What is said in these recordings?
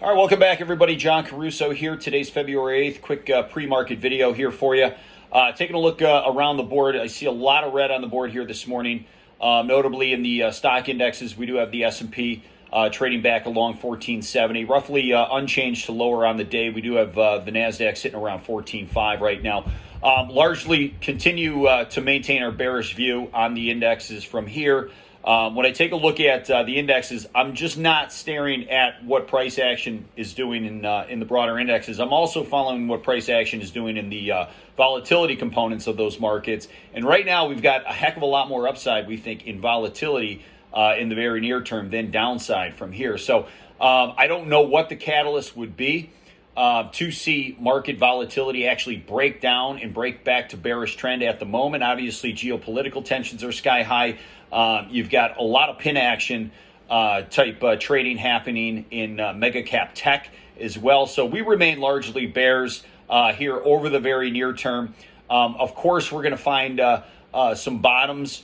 All right, welcome back, everybody. John Caruso here. Today's February 8th. Quick pre-market video here for you. Taking a look around the board, I see a lot of red on the board here this morning. Notably in the stock indexes, we do have the S&P trading back along 1470, roughly unchanged to lower on the day. We do have the NASDAQ sitting around 14.5 right now. Largely continue to maintain our bearish view on the indexes from here. When I take a look at the indexes, I'm just not staring at what price action is doing in the broader indexes. I'm also following what price action is doing in the volatility components of those markets. And right now, we've got a heck of a lot more upside, we think, in volatility in the very near term than downside from here. So I don't know what the catalyst would be to see market volatility actually break down and break back to bearish trend at the moment. Obviously, geopolitical tensions are sky high. You've got a lot of pin action type trading happening in mega cap tech as well. So we remain largely bears here over the very near term. Of course, we're going to find some bottoms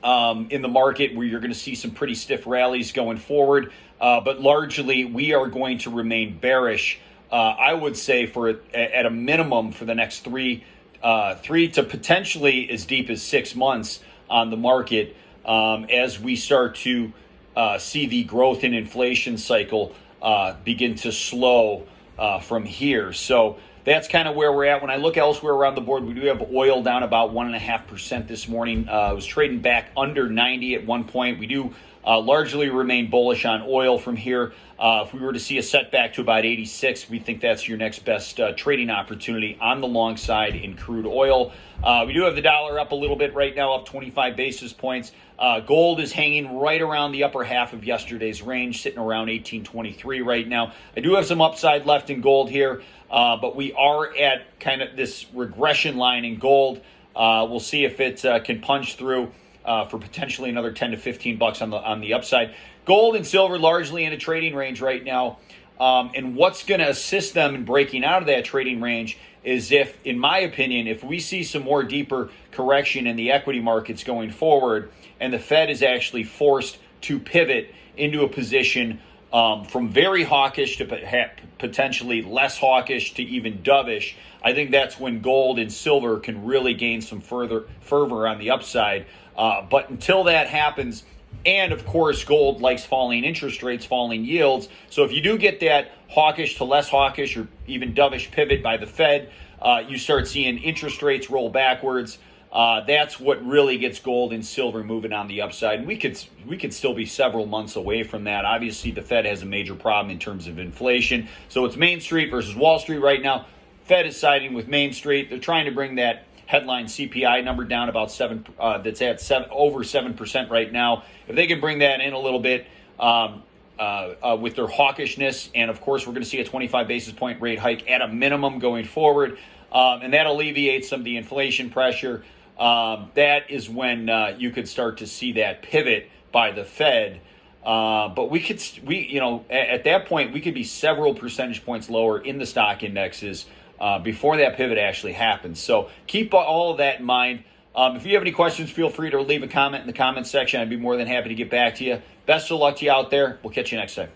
in the market where you're going to see some pretty stiff rallies going forward. But largely, we are going to remain bearish. I would say at a minimum for the next three to potentially as deep as 6 months on the market as we start to see the growth in inflation cycle begin to slow from here. So that's kind of where we're at. When I look elsewhere around the board, we do have oil down about 1.5% this morning. It was trading back under 90 at one point. We do largely remain bullish on oil from here. If we were to see a setback to about 86, we think that's your next best trading opportunity on the long side in crude oil. We do have the dollar up a little bit right now, up 25 basis points. Gold is hanging right around the upper half of yesterday's range, sitting around 1823 right now. I do have some upside left in gold here, but we are at kind of this regression line in gold. We'll see if it can punch through for potentially another 10 to 15 bucks on the upside. Gold and silver largely in a trading range right now. And what's going to assist them in breaking out of that trading range is if, in my opinion, if we see some more deeper correction in the equity markets going forward and the Fed is actually forced to pivot into a position from very hawkish to potentially less hawkish to even dovish, I think that's when gold and silver can really gain some further fervor on the upside. But until that happens, and of course, gold likes falling interest rates, falling yields. So if you do get that hawkish to less hawkish or even dovish pivot by the Fed, you start seeing interest rates roll backwards. That's what really gets gold and silver moving on the upside. And we could still be several months away from that. Obviously, the Fed has a major problem in terms of inflation. So it's Main Street versus Wall Street right now. Fed is siding with Main Street. They're trying to bring that headline CPI number down about that's at over 7% right now. If they can bring that in a little bit with their hawkishness, and of course we're going to see a 25 basis point rate hike at a minimum going forward, and that alleviates some of the inflation pressure. That is when you could start to see that pivot by the Fed. But at that point we could be several percentage points lower in the stock indexes before that pivot actually happens. So keep all of that in mind. If you have any questions, feel free to leave a comment in the comment section. I'd be more than happy to get back to you. Best of luck to you out there. We'll catch you next time.